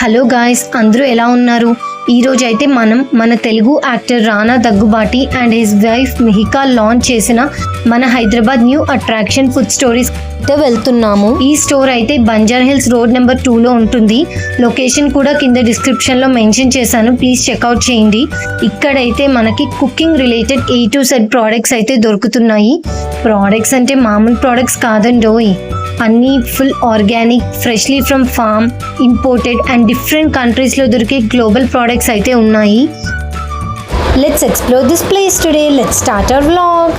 Hello guys, అందరూ ఎలా ఉన్నారు? ఈరోజు అయితే మనం మన Telugu actor Rana Daggubati and his wife Mihika launch చేసిన మన Hyderabad new attraction food stories వెళ్తున్నాము. ఈ స్టోర్ అయితే బంజారా హిల్స్ రోడ్ నెంబర్ 2లో ఉంటుంది. లొకేషన్ కూడా కింద డిస్క్రిప్షన్లో మెన్షన్ చేశాను, ప్లీజ్ చెక్అవుట్ చేయండి. ఇక్కడైతే మనకి cooking related A to Z products అయితే దొరుకుతున్నాయి. ప్రోడక్ట్స్ అంటే మామూలు ప్రోడక్ట్స్ కాదండోయ్, అన్నీ full organic, freshly from farm, imported and different కంట్రీస్లో దొరికే గ్లోబల్ ప్రోడక్ట్స్ అయితే ఉన్నాయి. Let's explore this place today. Let's start our vlog.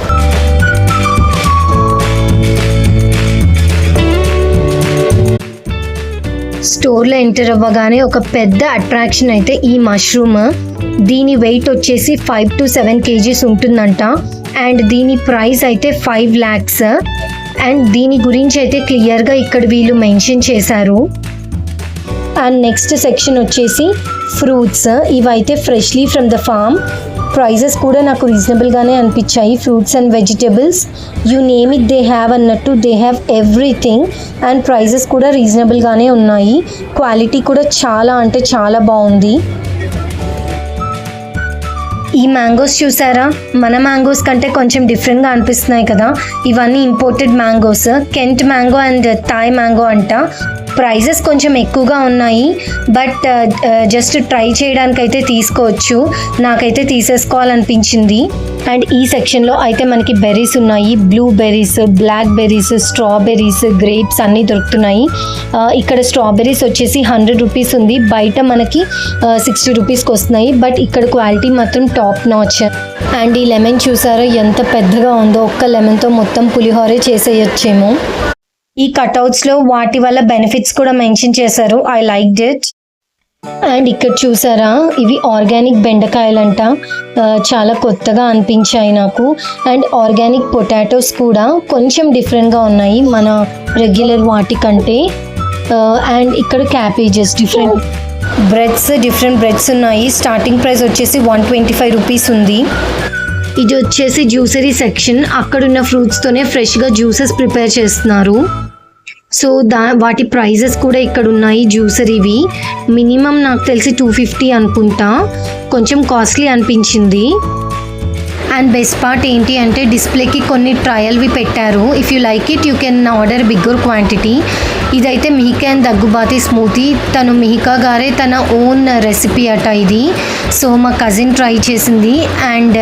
స్టోర్లో ఎంటర్ అవ్వగానే ఒక పెద్ద అట్రాక్షన్ అయితే ఈ మష్రూమ్. దీని వెయిట్ వచ్చేసి 5 to 7 kgs ఉంటుందంట. అండ్ దీని ప్రైస్ అయితే 5 lakhs. అండ్ దీని గురించి అయితే క్లియర్గా ఇక్కడ వీళ్ళు మెన్షన్ చేశారు. అండ్ నెక్స్ట్ సెక్షన్ వచ్చేసి ఫ్రూట్స్. ఇవైతే freshly from the farm. Prices కూడా నాకు రీజనబుల్గానే అనిపించాయి. Fruits and vegetables, you name it they have అన్నట్టు they have everything. And prices కూడా రీజనబుల్గానే ఉన్నాయి. క్వాలిటీ కూడా చాలా అంటే చాలా బాగుంది. ఈ మ్యాంగోస్ చూసారా? మన మ్యాంగోస్ కంటే కొంచెం డిఫరెంట్గా అనిపిస్తున్నాయి కదా. ఇవన్నీ imported mangoes, Kent mango and Thai mango అంట. ప్రైజెస్ కొంచెం ఎక్కువగా ఉన్నాయి, బట్ జస్ట్ ట్రై చేయడానికైతే తీసుకోవచ్చు. నాకైతే తీసేసుకోవాలనిపించింది. అండ్ ఈ సెక్షన్లో అయితే మనకి బెర్రీస్ ఉన్నాయి. Blueberries, blackberries, strawberries, grapes అన్నీ దొరుకుతున్నాయి. ఇక్కడ స్ట్రాబెర్రీస్ వచ్చేసి 100 rupees ఉంది. బయట మనకి 60 rupeesకి వస్తున్నాయి. బట్ ఇక్కడ క్వాలిటీ మాత్రం టాప్ నాచ్. అండ్ ఈ లెమన్ చూసారో ఎంత పెద్దగా ఉందో. ఒక్క లెమన్తో మొత్తం పులిహోరే చేసేయచ్చేమో. ఈ కట్అవుట్స్లో వాటి వల్ల బెనిఫిట్స్ కూడా మెన్షన్ చేశారు. I like it. అండ్ ఇక్కడ చూసారా, ఇవి ఆర్గానిక్ బెండకాయలంట. చాలా కొత్తగా అనిపించాయి నాకు. అండ్ ఆర్గానిక్ పొటాటోస్ కూడా కొంచెం డిఫరెంట్గా ఉన్నాయి మన రెగ్యులర్ వాటి కంటే. అండ్ ఇక్కడ క్యాబేజెస్, డిఫరెంట్ బ్రెడ్స్ ఉన్నాయి. స్టార్టింగ్ ప్రైస్ వచ్చేసి 125 rupees ఉంది. ఇది వచ్చేసి జ్యూసరీ సెక్షన్. అక్కడున్న ఫ్రూట్స్తోనే ఫ్రెష్గా జ్యూసెస్ ప్రిపేర్ చేస్తున్నారు. సో వాటి ప్రైజెస్ కూడా ఇక్కడ ఉన్నాయి. జ్యూసరీవి మినిమం నాకు తెలిసి 250 అనుకుంటా. కొంచెం కాస్ట్లీ అనిపించింది. అండ్ బెస్ట్ పార్ట్ ఏంటి అంటే డిస్ప్లేకి కొన్ని ట్రయల్వి పెట్టారు. If you like it you can order bigger quantity. ఇదైతే మిహికా అండ్ దగ్గుబాటి స్మూతీ. తను మిహికా గారే తన ఓన్ రెసిపీ అట ఇది. సో మా కజిన్ ట్రై చేసింది అండ్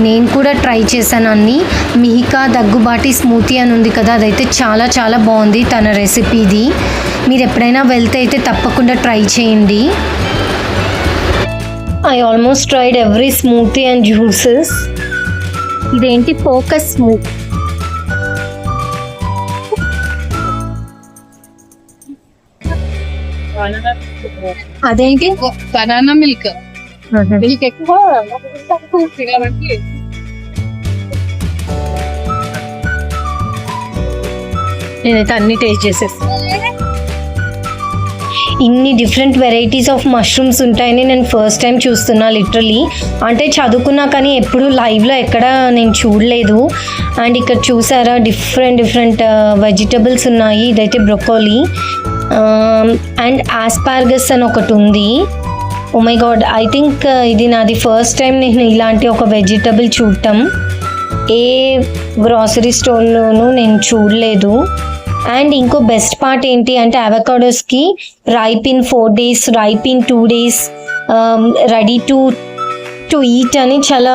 నేను కూడా ట్రై చేశాను అన్ని. మిహికా దగ్గుబాటి స్మూతీ అని ఉంది కదా, అదైతే చాలా చాలా బాగుంది తన రెసిపీది. మీరు ఎప్పుడైనా వెళ్తే అయితే తప్పకుండా ట్రై చేయండి. I almost tried every smoothie and juices. ఇదేంటి ఫోకస్ స్మూత్? అదేంటి? బనానా మిల్క్ ఎక్కువ తినడానికి. నేనైతే అన్ని టేస్ట్ చేసేస్తాను. ఇన్ని డిఫరెంట్ వెరైటీస్ ఆఫ్ మష్రూమ్స్ ఉంటాయని నేను ఫస్ట్ టైం చూస్తున్నా లిటరలీ. అంటే చదువుకున్నా కానీ ఎప్పుడు లైవ్లో ఎక్కడ నేను చూడలేదు. అండ్ ఇక్కడ చూసారా డిఫరెంట్ వెజిటబుల్స్ ఉన్నాయి. ఇదైతే బ్రొకోలీ అండ్ ఆస్పార్గస్ అని ఒకటి ఉంది. Oh my god, I think ఇది నాది ఫస్ట్ టైం నేను ఇలాంటి ఒక వెజిటబుల్ చూడటం. ఏ గ్రాసరీ స్టోర్లోనూ నేను చూడలేదు. అండ్ ఇంకో బెస్ట్ పార్ట్ ఏంటి అంటే అవకాడోస్కి ripe in 4 days, ripe in 2 days, ready to eat అని చాలా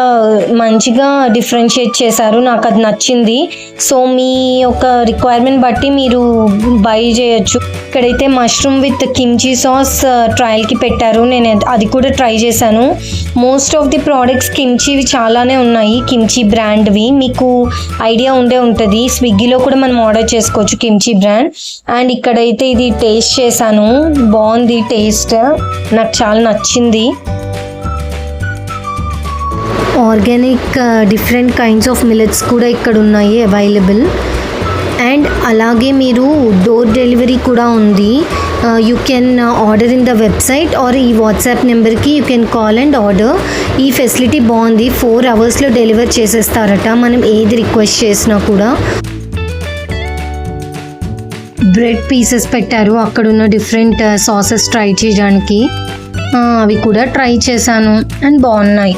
మంచిగా డిఫరెన్షియేట్ చేశారు. నాకు అది నచ్చింది. సో మీ యొక్క రిక్వైర్మెంట్ బట్టి మీరు బై చేయొచ్చు. ఇక్కడైతే మష్రూమ్ విత్ కిమ్చీ సాస్ ట్రయల్కి పెట్టారు. నేను అది కూడా ట్రై చేశాను. మోస్ట్ ఆఫ్ ది ప్రోడక్ట్స్ కిమ్చీవి చాలానే ఉన్నాయి. కిమ్చీ బ్రాండ్వి మీకు ఐడియా ఉంటుంది. స్విగ్గీలో కూడా మనం ఆర్డర్ చేసుకోవచ్చు కిమ్చీ బ్రాండ్. అండ్ ఇక్కడైతే ఇది టేస్ట్ చేశాను, బాగుంది టేస్ట్, నాకు చాలా నచ్చింది. Organic different kinds of millets కూడా ఇక్కడ ఉన్నాయి అవైలబుల్. అండ్ అలాగే మీరు డోర్ డెలివరీ కూడా ఉంది. You can order in the website are ఈ వాట్సాప్ నెంబర్కి you can call and order. ఈ ఫెసిలిటీ బాగుంది. 4 hours డెలివర్ చేసేస్తారట మనం ఏది రిక్వెస్ట్ చేసినా కూడా. బ్రెడ్ పీసెస్ పెట్టారు అక్కడ ఉన్న డిఫరెంట్ సాసెస్ ట్రై చేయడానికి. అవి కూడా ట్రై చేశాను అండ్ బాగున్నాయి.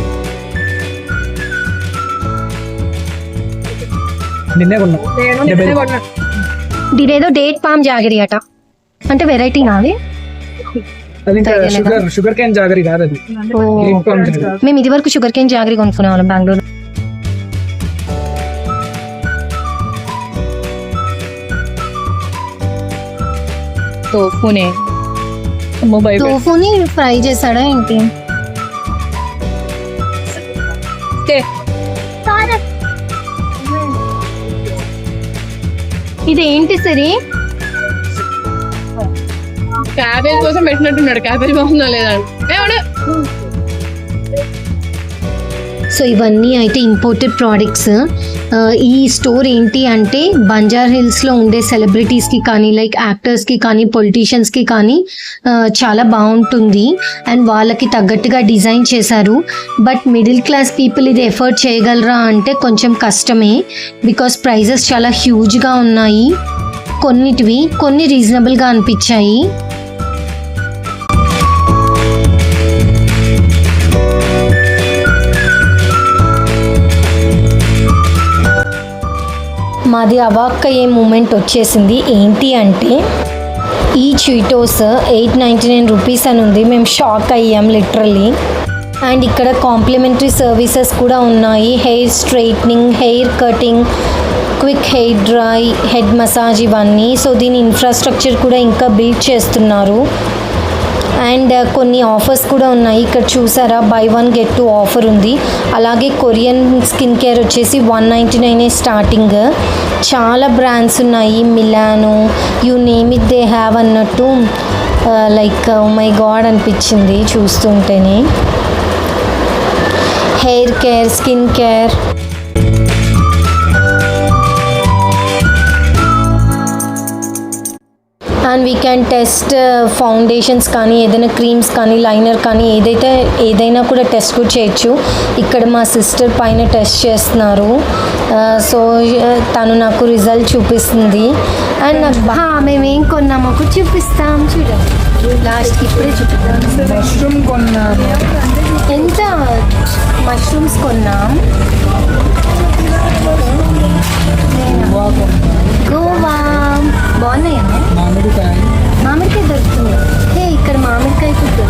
ఇదేదో డేట్ పామ్ జాగరి అట, అంటే వెరైటీ నాది. షుగర్ కేన్ జాగరి కాదు అది. మేము ఇది వరకు షుగర్ కేన్ జాగరి కొనుక్కునే వాళ్ళం బెంగళూరు. టోఫుని ఫ్రై చేశాడా ఏంటి? ఇది ఏంటి సరే? క్యాబేజ్ కోసం పెట్టినట్టున్నాడు. క్యాబేజ్ బాగుందా లేదా? సో ఇవన్నీ అయితే ఇంపోర్టెడ్ ప్రోడక్ట్స్. ఈ స్టోర్ ఏంటి అంటే బంజార్ హిల్స్లో ఉండే సెలబ్రిటీస్కి కానీ లైక్ యాక్టర్స్కి కానీ పొలిటీషియన్స్కి కానీ చాలా బాగుంటుంది అండ్ వాళ్ళకి తగ్గట్టుగా డిజైన్ చేశారు. బట్ మిడిల్ క్లాస్ పీపుల్ ఇది ఎఫర్ట్ చేయగలరా అంటే కొంచెం కష్టమే, బికాస్ ప్రైజెస్ చాలా హ్యూజ్గా ఉన్నాయి. కొన్ని రీజనబుల్గా అనిపించాయి. మాది అవాక్కయ్యే మూమెంట్ వచ్చేసింది. ఏంటి అంటే ఈ చీటోస్ 899 రూపీస్ అని ఉంది. మేము షాక్ అయ్యాం లిటరల్లీ. అండ్ ఇక్కడ కాంప్లిమెంటరీ సర్వీసెస్ కూడా ఉన్నాయి. Hair straightening, hair cutting, quick hair dry, head massage ఇవన్నీ. సో దీని ఇన్ఫ్రాస్ట్రక్చర్ కూడా ఇంకా బిల్డ్ చేస్తున్నారు. అండ్ కొన్ని ఆఫర్స్ కూడా ఉన్నాయి. ఇక్కడ చూసారా బై 1 get 2 ఆఫర్ ఉంది. అలాగే కొరియన్ స్కిన్ కేర్ వచ్చేసి 199 స్టార్టింగ్. చాలా బ్రాండ్స్ ఉన్నాయి, Milano, you name it they have అన్నట్టు. లైక్ ఓ మై గాడ్ అనిపించింది చూస్తుంటేనే. Hair care, skin care, and we can test foundations కానీ ఏదైనా క్రీమ్స్ కానీ లైనర్ కానీ ఏదైనా కూడా టెస్ట్ కూడా చేయొచ్చు. ఇక్కడ మా సిస్టర్ పైన టెస్ట్ చేస్తున్నారు. సో తను నాకు రిజల్ట్ చూపిస్తుంది. అండ్ నాకు మేమేం కొన్నామో కూడా చూపిస్తాం. చూడండి లాస్ట్కి ఇప్పుడే చూపిస్తాం. మష్రూమ్ కొన్నాము. ఎంత మష్రూమ్స్ కొన్నాం? గోవా బాగున్నాయా? మామిడికాయ దొరుకుతుంది. ఇక్కడ మామిడికాయ కూడా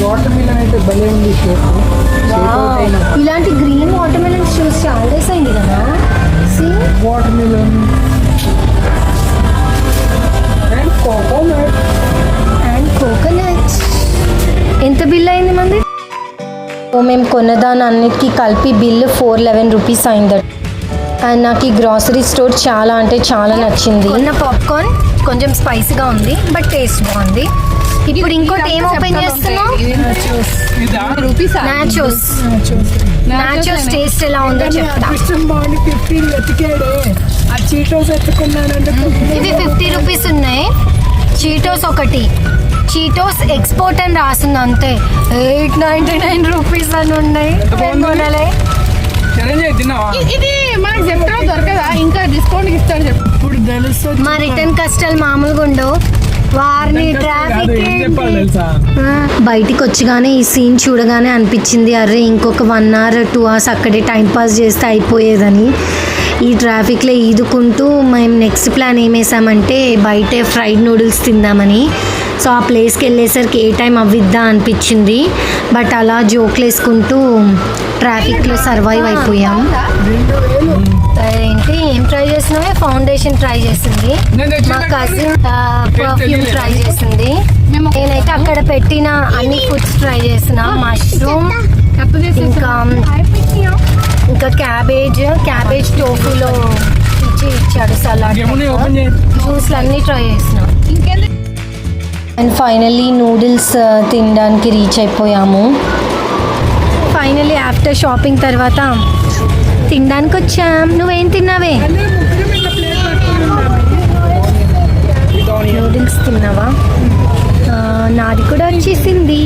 వాటర్ మిలన్ అయితే భలే ఉంది. ఇలాంటి గ్రీన్ వాటర్ మిలన్ చూసి చాలా డేస్ అయింది కదా. Water melon and coconut. ఎంత బిల్ అయింది మంది? సో మేము కొన్నదాన్ని అన్నిటికీ కలిపి బిల్లు 411 రూపీస్ అయిందట. అండ్ నాకు ఈ గ్రాసరీ స్టోర్ చాలా అంటే చాలా నచ్చింది. నా పాప్కార్న్ కొంచెం స్పైసీగా ఉంది బట్ టేస్ట్ బాగుంది. ఇప్పుడు ఇంకోటి ఏం ఓపెన్ చేస్తున్నావు? నాచోస్ టేస్ట్ ఎలా ఉందో చెప్తా. ఇవి 50 రూపీస్ ఉన్నాయి. చీటోస్ ఒకటి, చీటోస్ ఎక్స్పోర్ట్ అని రాసింది అంతే. 899 రూపీస్ అని ఉన్నాయి. ఇది మనకి చెప్తా దొరకదా? ఇంకా డిస్కౌంట్ ఇస్తాడు చెప్పు. మా రిటర్న్ కష్టాలు మామూలుగా ఉండవు. వారిని ట్రాఫిక్ బయటికి వచ్చగానే ఈ సీన్ చూడగానే అనిపించింది, అరే ఇంకొక 1 hour 2 hours అక్కడే టైంపాస్ చేస్తే అయిపోయేదని. ఈ ట్రాఫిక్లో ఈదుకుంటూ మేము నెక్స్ట్ ప్లాన్ ఏం వేసామంటే బయటే ఫ్రైడ్ నూడిల్స్ తిందామని. సో ఆ ప్లేస్కి వెళ్ళేసరికి ఏ టైం అవ్విద్దా అనిపించింది. బట్ అలా జోక్లు వేసుకుంటూ ట్రాఫిక్లో సర్వైవ్ అయిపోయాం. ఏంటి ఏం ట్రై చేసినావే? ఫౌండేషన్ ట్రై చేసింది, మా కజిన్ పర్ఫ్యూమ్ ట్రై చేసింది. నేనైతే అక్కడ పెట్టిన అన్ని ఫుడ్స్ ట్రై చేసిన. మష్రూమ్, ఇంకా క్యాబేజ్ టోఫులో ఇచ్చాడు సలాడ్, జ్యూస్లు అన్నీ ట్రై చేసిన. అండ్ ఫైనల్లీ నూడిల్స్ తినడానికి రీచ్ అయిపోయాము. ఫైనల్లీ ఆఫ్టర్ షాపింగ్ తర్వాత తినడానికి వచ్చాం. నువ్వేం తిన్నావే? నూడిల్స్ తిన్నావా? నాది కూడా వచ్చేసింది.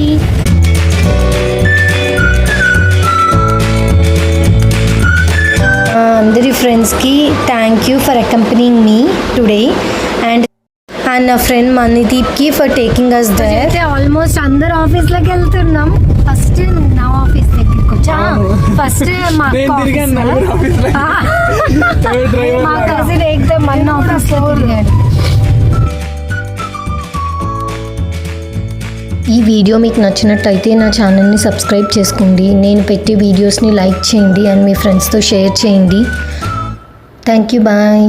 అందరి ఫ్రెండ్స్కి thank you for accompanying me. today and నా ఫ్రెండ్ మనీదీప్కి ఫర్ టేకింగ్ అస్ దేర్. అయితే ఆల్మోస్ట్ అందరు ఆఫీస్లోకి వెళ్తున్నాం. ఫస్ట్ నా ఆఫీస్ దగ్గరికి వచ్చా. ఫస్ట్ మా కజిన్ ఏకదమ్ మన ఆఫీస్లో తిరిగాడు. ఈ వీడియో మీకు నచ్చినట్టయితే నా ఛానల్ని సబ్స్క్రైబ్ చేసుకోండి. నేను పెట్టే వీడియోస్ని లైక్ చేయండి అండ్ మీ ఫ్రెండ్స్తో షేర్ చేయండి. Thank you, bye.